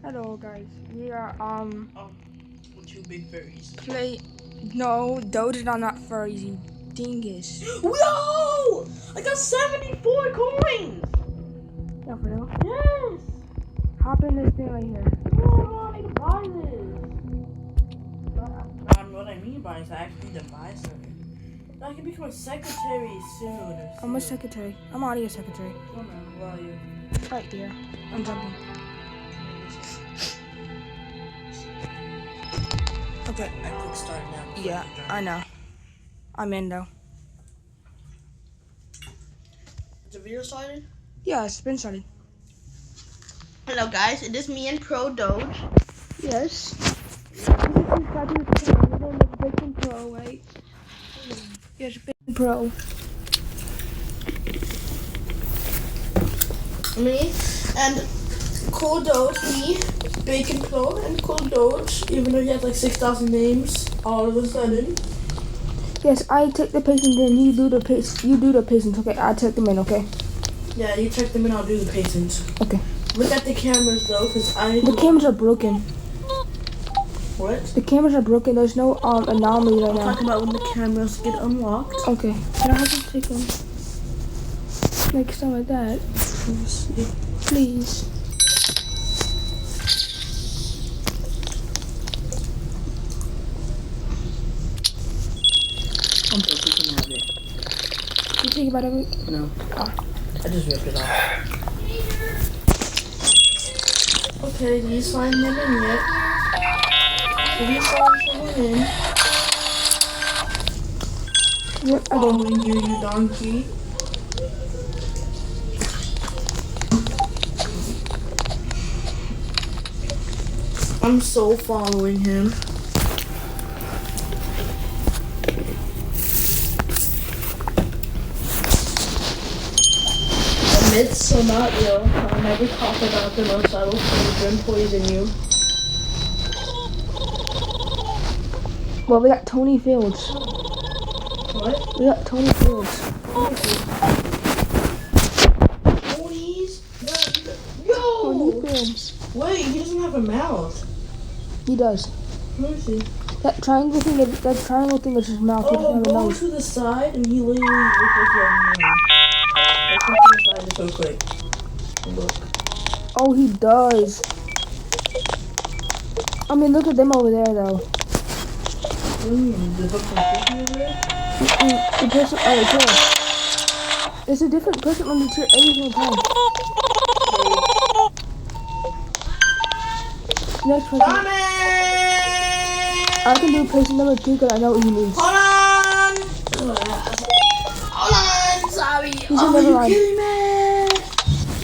Hello guys, we are Two big furries. No, those are not furries, you dingus. Whoa! I got 74 coins! Yeah, for real? Yes! Hop in this thing right here. Oh, I need to buy this. What I mean by is I actually need to buy something. I can become a secretary soon. I'm a secretary. I'm already a secretary. Oh no, where are you? Right here. I'm jumping. Okay. I click start now. Yeah, I know. I'm in though. Is the video started? Yeah, it's been started. Hello guys, it is me and Pro Doge. Yes. This is your name is Bacon Pro, right? Yes, Bacon Pro. Me and Cool Doge, me, Bacon Pro, and Cool Doge, even though he has like 6,000 names, all of a sudden. Yes, I take the patients and you do the patients, okay? I take them in, okay? Yeah, you check them and I'll do the patients. Okay. Look at the cameras though, because The cameras are broken. What? The cameras are broken. There's no anomaly right I'm now. talking about when the cameras get unlocked. Okay. Can I have to take them? Like some of that. Please. I'm joking, you can have it. You take it by the way? No. I just ripped it off. Okay, did you sign them in yet? Did you sign someone in? Yep, I did. Following you, you donkey. I'm so following him. Myths are not real. I'll never talk about them else I will poison and poison you. Well, we got Tony Fields. What? We got Tony Fields. Tony's? Tony Yo! Fields. Wait, he doesn't have a mouth. He does. Let me see. That triangle thing is his mouth. He doesn't Oh, have a go nose. to the side and he literally looks like your hand. Let's go to the side just real quick. Look. Oh, he does. I mean, look at them over there, though. The book from over there? The person, oh, it's here. It's a different person on the chair every single time. Next person. I can do patient number 2 because I know what he needs. Hold on, sorry. He's another line. Kidding me?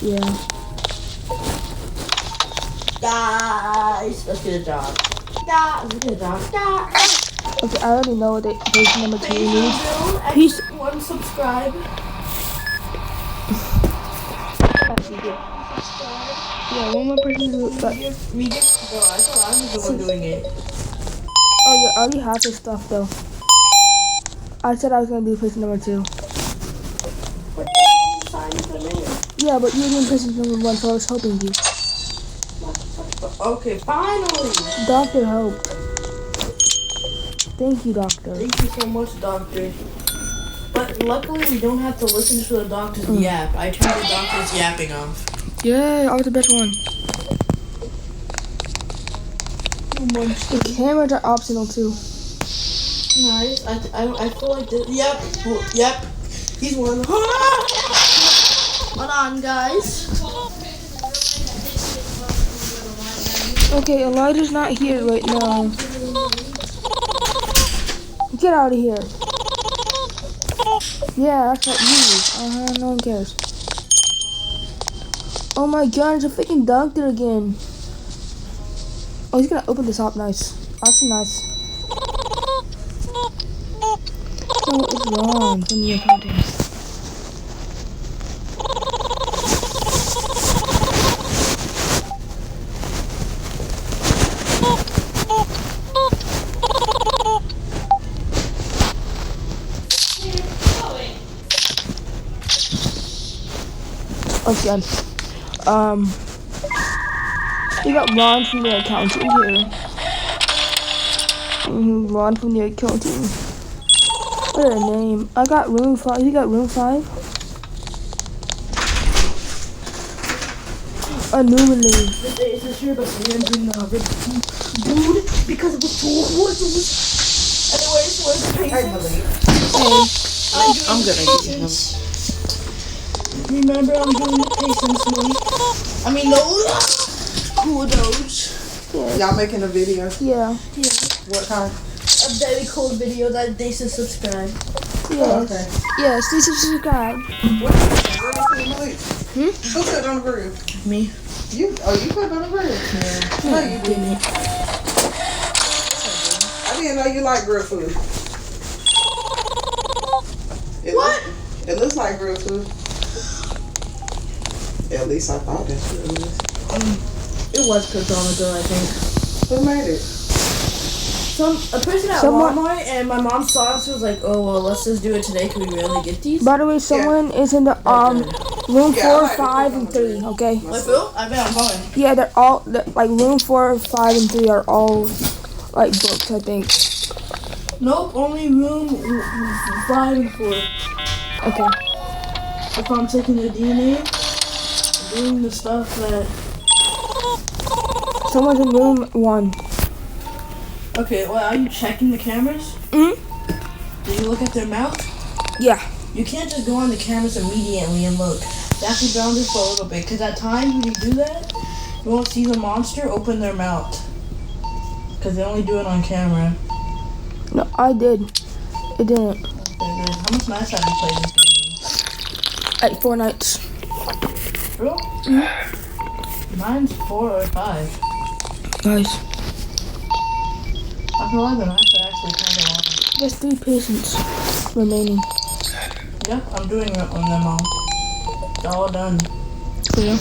Yeah. Guys, let's get a job. Let's get a job. Okay, I already know what patient number 2 needs. Peace. One subscribe. Yeah, one more person who. We get. No, I thought I was the one doing it. Oh, yeah, I already have this stuff though. I said I was gonna do patient number 2. But you signed them in. Yeah, but you were doing patient number 1, so I was helping you. Okay, finally. Doctor helped. Thank you, doctor. Thank you so much, doctor. But luckily, we don't have to listen to the doctor's yap. I turned the doctor's yapping off. Yeah, I was the best one. The cameras are optional too. Nice. I feel like this. Yep. He's one. Hold on, guys. Okay, Elijah's not here right now. Get out of here. Yeah, that's what you. No one cares. Oh my god, it's a freaking doctor again. Oh, he's gonna open this up. Nice. That's nice. What is wrong with your accounting? Oh god. You got Ron from the accounting here. Ron from the accounting. What a name. I got room 5. You got room 5? Anomaly. This is here, but I'm doing dude, because it was too horses. Anyways, where's the patience? I'm gonna get him. Remember, I'm doing the patience one. I mean, no. Cool Doge. Yeah. Y'all making a video? Yeah. What kind? A very cool video that they should subscribe. Yes. Okay. Yes, please subscribe. What? Who put it on the grill? Me. You? Oh, you put it on the grill? Yeah. No, you didn't. I didn't know you like grilled food. What? It looks like grilled food. At least I thought that's what it was. It was cooked on the grill, I think. Who made it? A person at Walmart, and my mom saw it, so was like, oh, well, let's just do it today. Can we really get these? By the way, someone is in the room 4, 5, and 3. Okay. Like, Phil? I bet I'm going. Yeah, they're all like room 4, 5, and 3 are all like booked. I think. Nope, only room 5 and 4. Okay. If I'm taking the DNA, doing the stuff that. Someone's in room 1. Okay, well, are you checking the cameras? Hmm. Did you look at their mouth? Yeah. You can't just go on the cameras immediately and look. You have to be on this for a little bit, because at times when you do that, you won't see the monster open their mouth. Because they only do it on camera. No, I did. It didn't. Okay, good. How much nights have you played this game? Like 4 nights. Bro? Mine's 4 or 5. Nice. I feel like the nights are actually kind of long. There's 3 patients remaining. Yeah, I'm doing it on them all. They're all done. Yeah.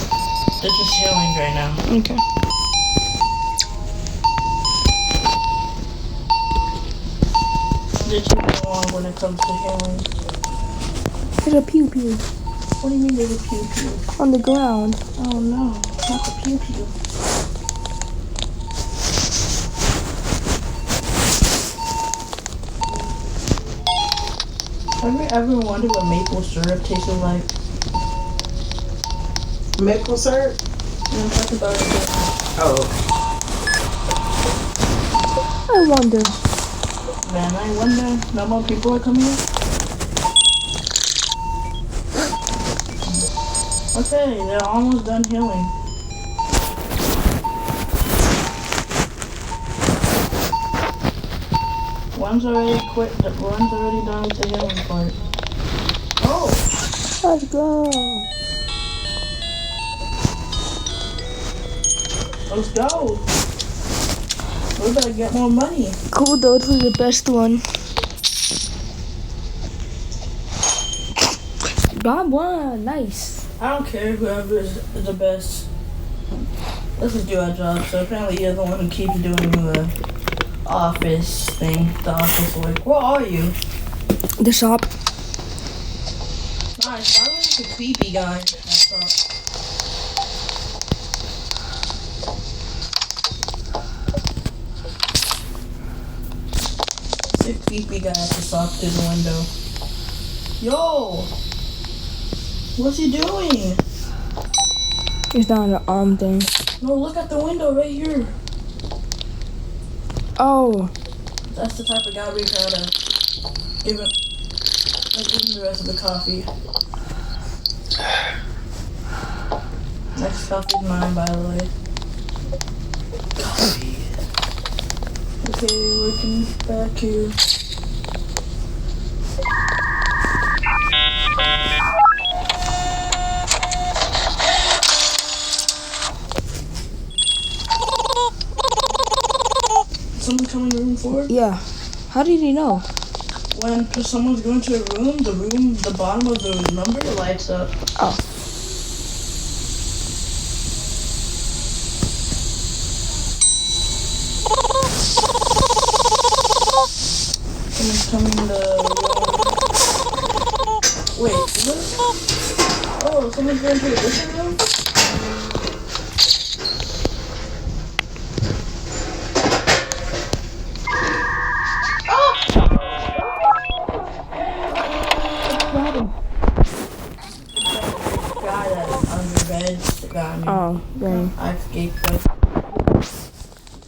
They're just healing right now. Okay. They're taking long when it comes to healing. There's a pew pew What do you mean there's a pew pew? on the ground. Oh no, not the pew pew. Have you ever wondered what maple syrup tasted like? Maple syrup? I'm talking about it. Oh. I wonder. Man, I wonder. No more people are coming in? Okay, they're almost done healing. One's already quit. One's already done with the healing part. Oh! Let's go. Let's go! We better get more money. Cool Doge was the best one. Got one. Nice. I don't care whoever is the best. Let's just do our job. So apparently you're the one who keeps doing the office thing. The office work. Where are you? The shop. Nice. Why was a creepy guy? I thought. It's a creepy guy at the shop through the window. Yo! What's he doing? It's not an arm thing. No, look at the window right here. Oh. That's the type of guy we gotta give him. Let's give him the rest of the coffee. Next coffee's mine, by the way. Coffee. Okay, working back here. Someone coming to room 4? Yeah. How did you know? When someone's going to a room, the bottom of the number lights up. Oh. Someone's coming to room. Wait, what? Oh, someone's going to a different room? I escaped.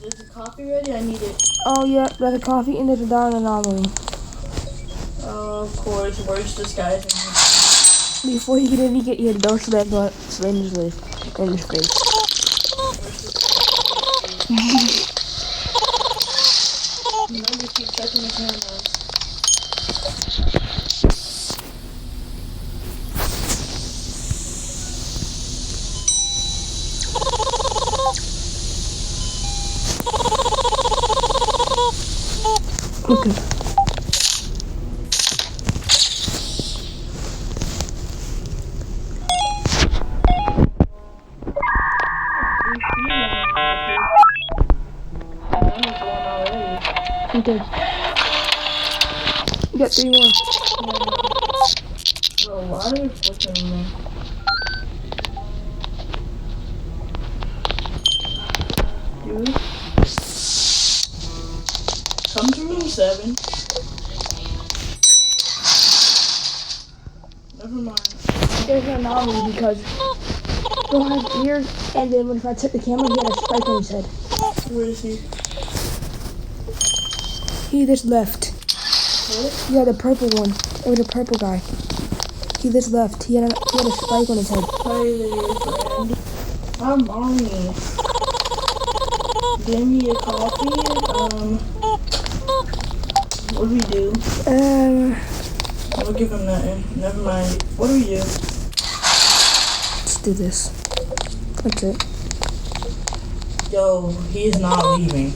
Is the coffee ready? I need it. Oh yeah, there's a coffee and there's a down anomaly. Oh, of course. Worst disguise. Before he could even get your door slammed in his face. Remember, keep checking the cameras. Okay. Okay. You got 3 more. Bro, why are you flipping me? Dude. Come to room 7. Never mind. There's an anomaly because Bill has ears, and then when I took the camera, he had a spike on his head. Where is he? He just left. What? Yeah, the purple one. It was a purple guy. He just left. He had a spike on his head. Hi there, friend. I'm Mommy. Give me a coffee. What do we do? I'll give him nothing. Never mind. What do we do? Let's do this. That's it. Yo, he's not leaving.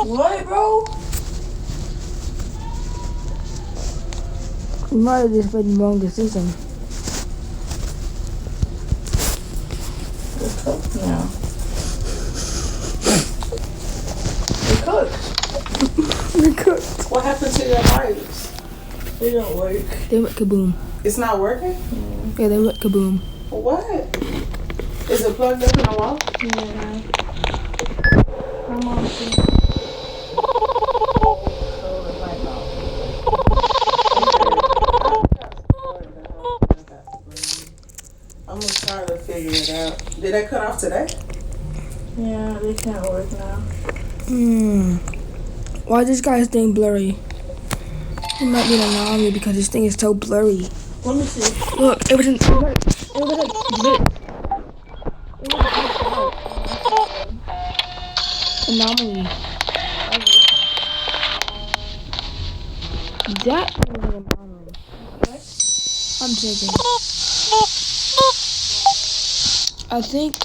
What, bro? You might have just made the wrong decision. We're cooked now. We're cooked. We're cooked. What happened to your lights? They don't work. They went kaboom. It's not working? Yeah, they went kaboom. What? Is it plugged up in the wall? Yeah. My mom said. I'm gonna try to figure it out. Did that cut off today? Yeah, they can't work now. Why is this guy's thing blurry? It might be an anomaly because this thing is so blurry. Let me see. Look, it was like glitch. It was anomaly. That was an anomaly. What? I'm joking. I think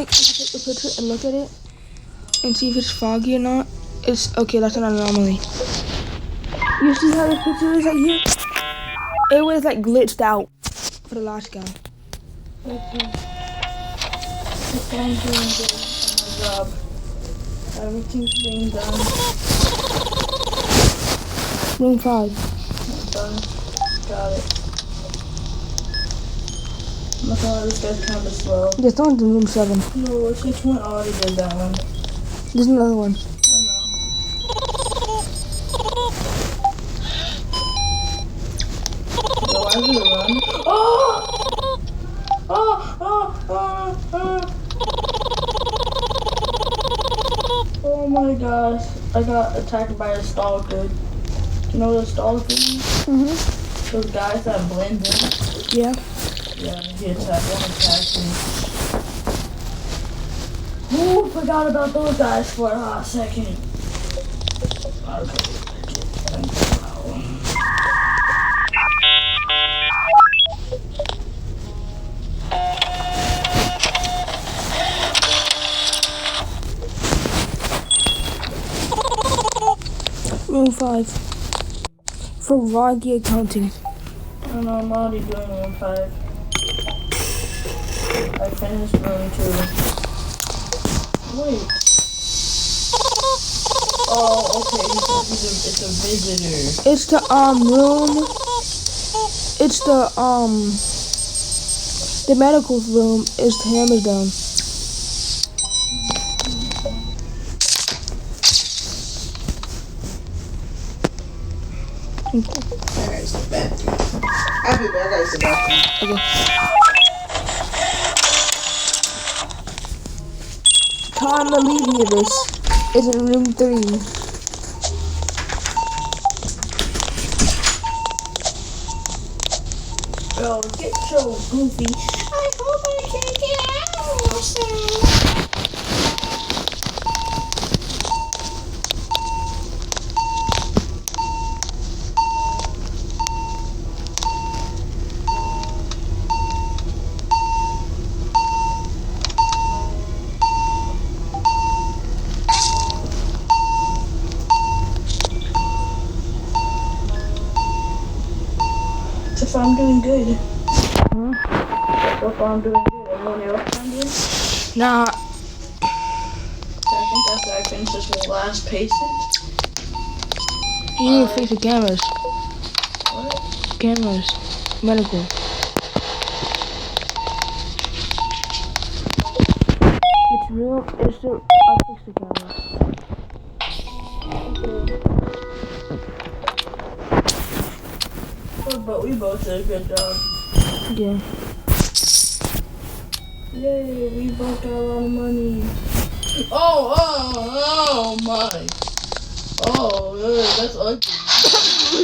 if you take the picture and look at it and see if it's foggy or not, it's okay. That's an anomaly. You see how the picture is right here? It was like glitched out for the last guy. Okay. I'm doing good on my job. Everything's being done. Room 5. I'm done. Got it. I'm not gonna let this guy's kind of slow. There's one in room 7. No, which one already did that one? There's another one. I know. Yo, why is it run? Oh! Oh my gosh. I got attacked by a stalker. You know what a stalker is? Mm-hmm. Those guys that blend in. Yeah. Yeah, he attacked me. Ooh, forgot about those guys for a hot second. Okay. Room 5. For Rocky accounting. I don't know, I'm already doing room 5. I finished room 2. Wait. Oh, okay. It's a visitor. It's the room. It's the medical room is the hammer down. I gotta use the bathroom. I'll be back. I gotta use the bathroom. Okay. Time alleviators is in room 3. Bro, get so goofy. I hope I can get out soon. So far I'm doing good. So far I'm doing good. Anyone else I'm doing? Nah, I think after I finish this last patient. you need to fix the cameras. What? Cameras. Medical. Which room is the... I'll fix the cameras. But we both did a good job. Yeah. Yay, we both got a lot of money. Oh my. Oh, that's ugly.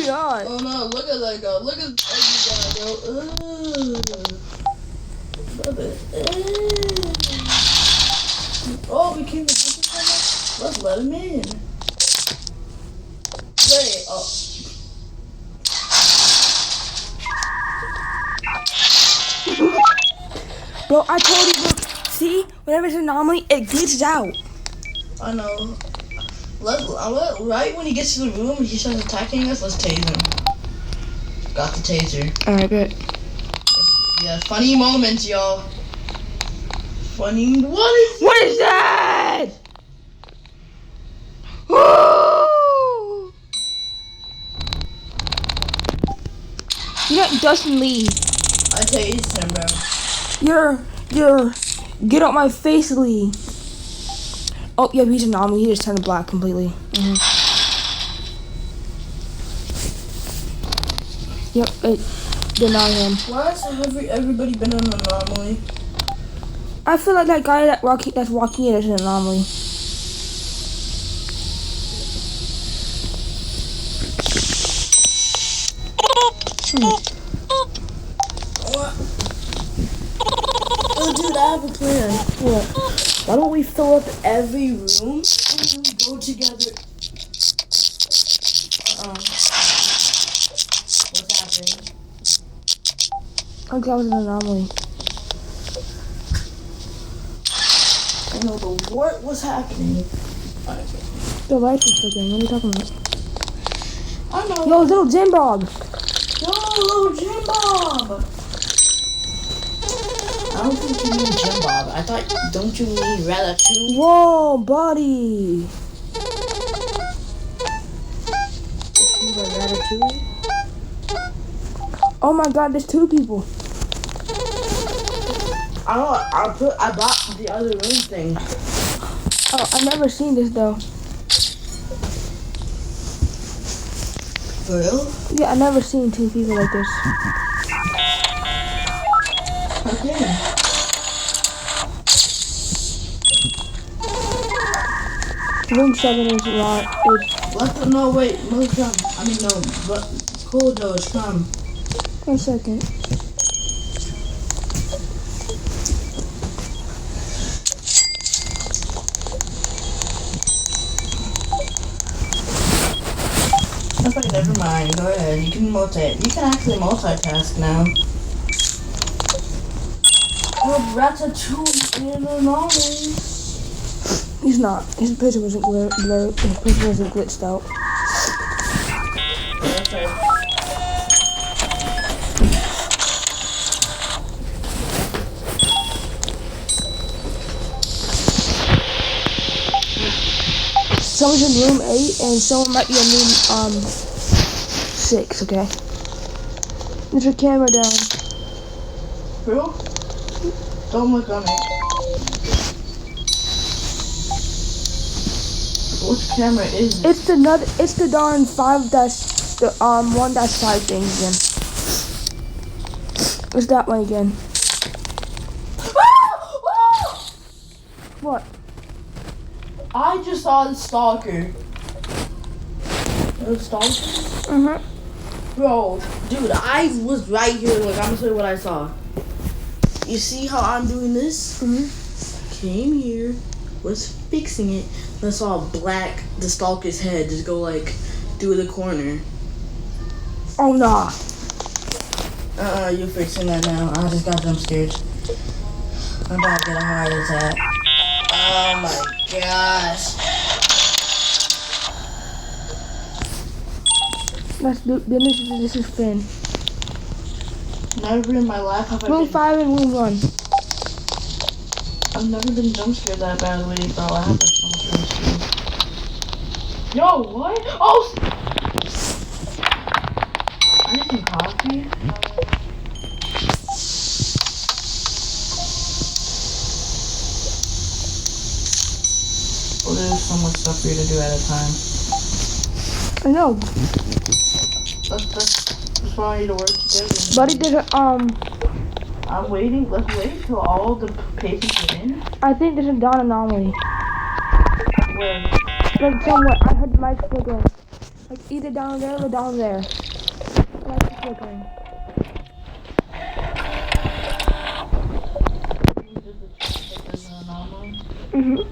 We are. Oh no, look at that guy. Look at that ugly guy, bro. Oh, we came to visit someone? Let's let him in. Wait, oh. Bro, I told you, look. See? Whenever it's an anomaly, it glitches out. I know. Right when he gets to the room and he starts attacking us, let's tase him. Got the taser. Alright, good. Yeah, funny moments, y'all. Funny. What is that? Oh! You got Dustin Lee. I tased him, bro. You're, get out my face, Lee. Oh, yeah, he's an anomaly. He just turned black completely. Yep, deny him. Why has everybody been an anomaly? I feel like that guy that's walking in is an anomaly. Oh, dude, I have a plan. What? Why don't we fill up every room and then we go together? What's happening? I think that was an anomaly. I know, but what was happening? The lights are flickering. What are you talking about? I know. Yo, little Jim Bob. Yo, little Jim Bob. I don't think you mean Jim Bob. I thought, don't you mean Ratatouille? Whoa, buddy. You mean Ratatouille? Oh my God, there's 2 people. I know. I bought the other room thing. Oh, I've never seen this though. For real? Yeah, I've never seen 2 people like this. Okay. Room 7 is not. No, wait. Mother come. I mean, no. But cool Doge, come. 1 second. Okay, never mind. Go ahead. You can actually multitask now. Oh, Ratatouille in an anomaly. He's not. His picture wasn't blurred. His picture wasn't glitched out. Okay. Someone's in room 8 and someone might be in room 6, okay? Put your camera down. Bro? Don't look on me. Which camera is it? It's the darn 5-6 The one that side thing again. It's that way again. What? I just saw the stalker. The stalker? Mhm. Bro, dude, I was right here. Look, I'm gonna show you what I saw. You see how I'm doing this? Mhm. Came here, was fixing it, and I saw the stalker's head just go like through the corner. Oh nah. You're fixing that now. I just got jump scared. I'm about to get a heart attack. Oh my gosh. This is Finn. Never in my life have I Room been. 5 and room 1. I've never been jump scared that badly, bro. I have like so much jump scared. Yo, what? Oh! I need some coffee. Well, there's so much stuff for you to do at a time. I know. That's why I need to work together. But it didn't, I'm waiting. Let's wait till all the patients are in. I think there's a dawn anomaly. Where? Like somewhere. I heard lights flickering. Like either down there or down there. Lights flickering. There's an anomaly. Mhm.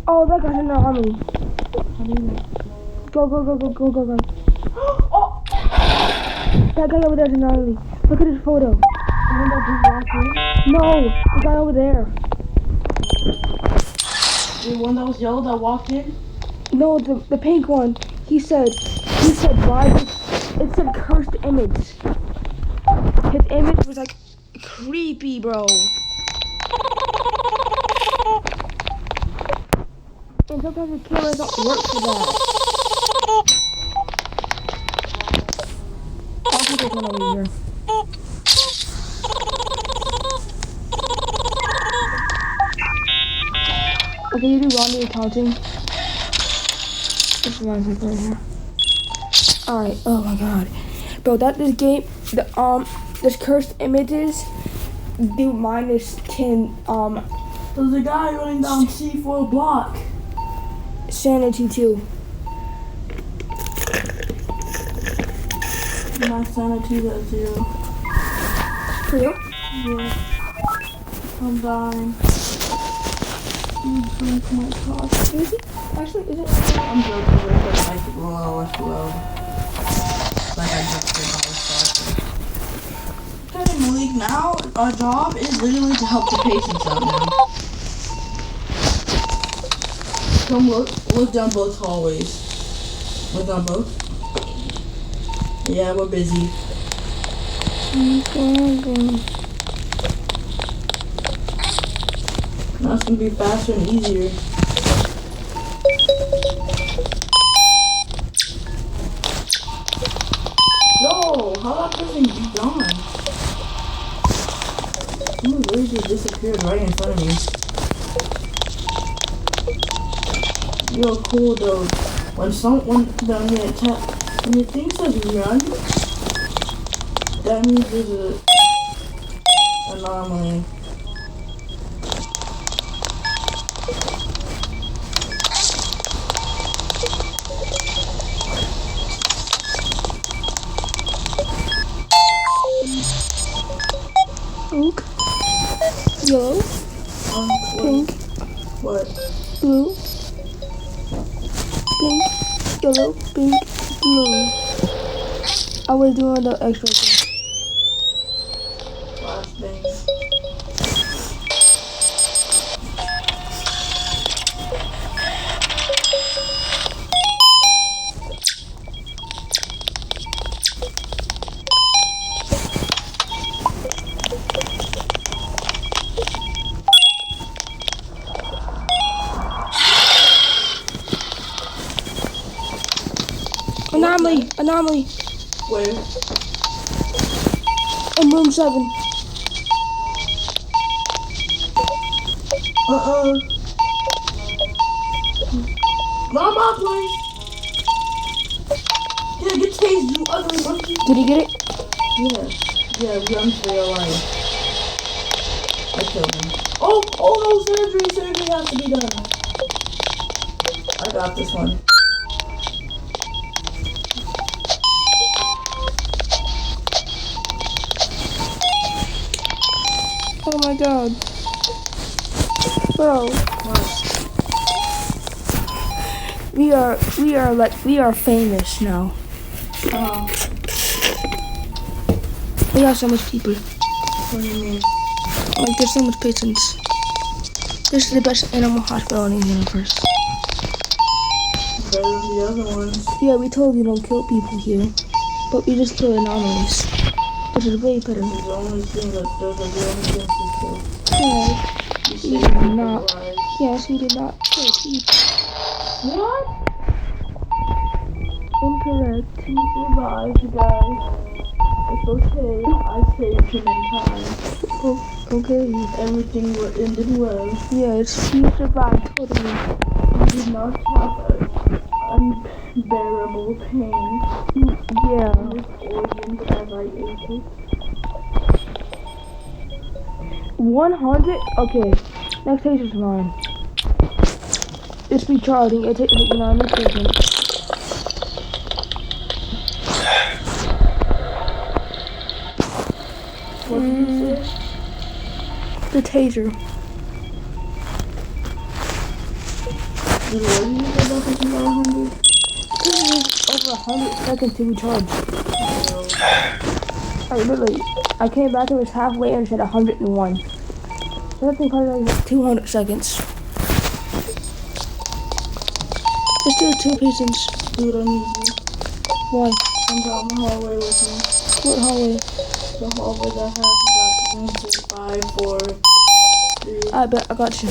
Oh, that guy's an anomaly. How do you know? Go, go, go, go, go, go, go. Oh! That guy over there's an anomaly. Look at his photo. The one that just walked in? No, the guy over there. The one that was yellow that walked in? No, the pink one. He said, why? It said cursed image. His image was like creepy, bro. And sometimes the cameras don't work for that. I'll put this one over here. Okay, you do Ronnie accounting. This reminds me right here. Alright, oh my god. Bro, this game, this cursed images do -10, There's a guy running down C4 block. sanity too. My sanity is at 0. For you? Yeah. I'm dying. You drink my coffee. Is it? Actually, is it? I'm joking with it. Like, low. Like I just did by the stalker. Okay, Malik, now our job is literally to help the patients out now. Come look down both hallways. Look down both. Yeah, we're busy. Now it's gonna be faster and easier. Yo, how that person be gone? Someone literally just disappeared right in front of me. Yo, cool though. When the thing says run, that means there's an anomaly. Pink, yellow, pink, What? blue, pink, yellow, pink, blue. I was doing the extra thing. Last thing. Anomaly. Where? In room 7. Not my place. Yeah, get tased, you ugly monkey. Did he get it? Yeah, run for your life. I killed him. Oh no, surgery has to be done. I got this one. Oh my god. Bro. We are famous now. We have so much people. What do you mean? Like there's so much patients. This is the best animal hospital in the universe. Better than the other ones. Yeah, we told you don't kill people here. But we just kill anomalies. Which is way better. Those are the only things we kill. Yeah. You We saved did people's not. lives. Yes, we did not kill people. What? Incorrect. He survived, you guys. It's okay. I saved him in time. Oh, okay. Everything ended well. Yes, he survived totally. He did not have unbearable pain Yeah. in his organs as I ate it. 100? Okay. Next stage is mine. It's recharging. It takes like 90 seconds. What did you say? The taser. Did what you say about this 100? This is over 100 seconds to recharge. I came back and it was halfway and it said 101. So that thing probably like 200 seconds. Let's do 2 patients. Dude, I need you. Why? Come down the hallway with me. What hallway? The hallway that has about 5, 4, 3. I bet I got you.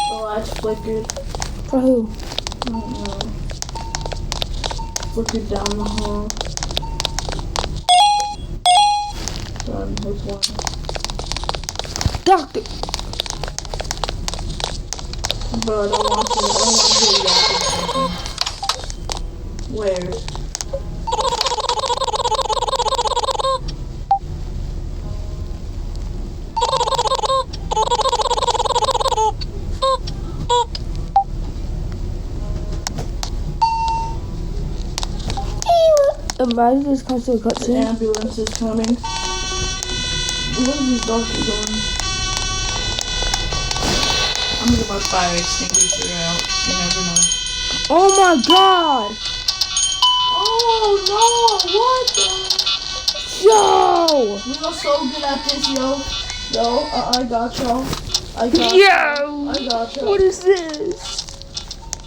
The lights flickered. For who? I don't know. Flickered down the hall. Done. There's one. Doctor! Bro, I don't want to react to something. Where? Imagine this comes to a The cutscene. ambulance is coming. Where is this doctor going? I'm gonna get my fire extinguisher out. You never know. Oh my god! Oh no! What the? Yo! We are so good at this, yo. Yo, I got y'all. I got Yo! I got y'all. What is this?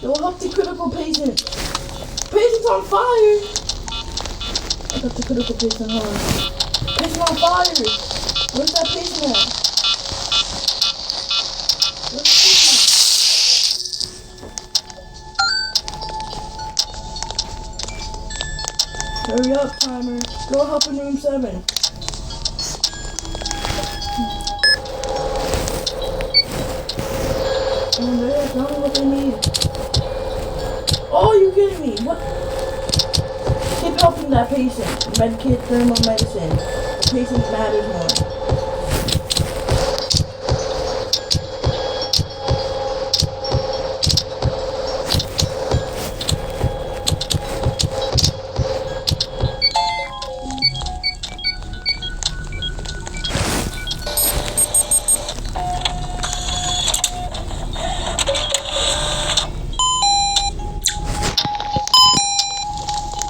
Yo, help the critical patient. Patient's on fire. I got the critical patient on. Patient on fire. Where's that patient at? Where's the patient at? Hurry up, timer. Go help in room 7. Oh, there. Tell me what they need. Oh, you kidding me? What? Keep helping that patient. Medkit, thermal medicine. The patient matters more.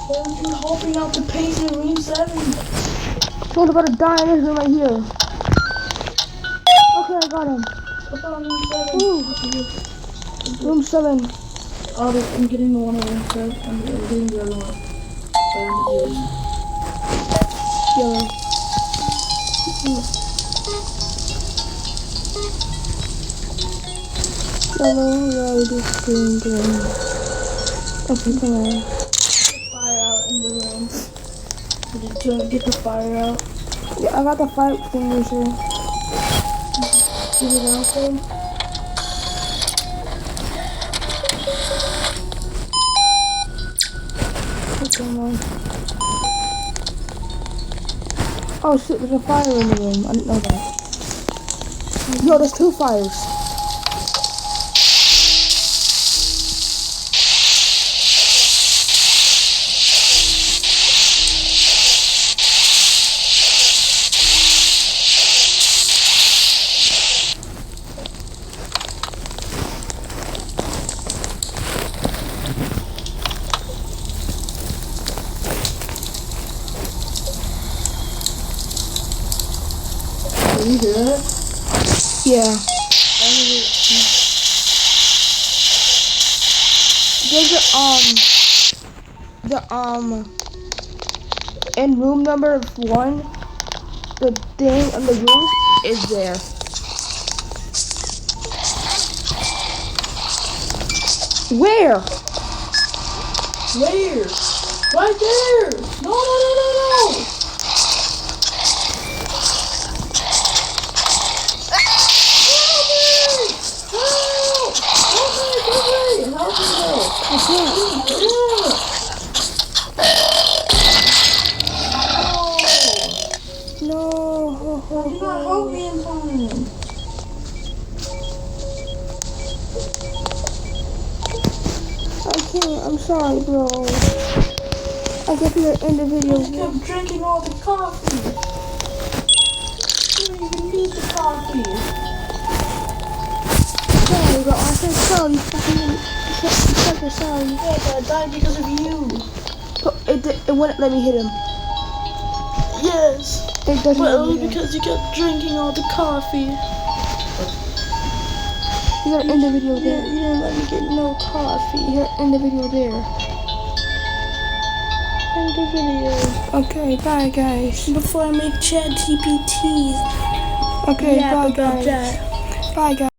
Why aren't you helping out the patient in room 7? Someone's about to die in this room right here. Okay, I got him. What's on room 7? Ooh. Room 7. Oh, I'm getting the one on room 7. I'm getting the other one. Bandages. Yellow. Yellow, red, green. Okay, come on. Fire out in the room. Did you get the fire out? Yeah, I got the fire extinguisher. Get it out there? Come on. Oh shit, there's a fire in the room. I didn't know that. Yo, there's 2 fires. Are you hear it? Yeah. There's in room number 1, the thing on the roof is there. Where? Where? Right there! No, no, no, no, no! I can't. No. You not help me in time. I can't. I'm sorry, bro. I guess we're in the video. You kept drinking all the coffee. You didn't even need the coffee. Sorry, bro. I said sorry. Sorry. Yeah, but I died because of you. But it wouldn't let me hit him. Yes. It doesn't But let only me hit him. because you kept drinking all the coffee. You gotta end the video You there. didn't let me get no coffee. You gotta end the video there. End the video. Okay, bye guys. Before I make Chat GPT. Okay, Yap bye about guys. that. Bye guys.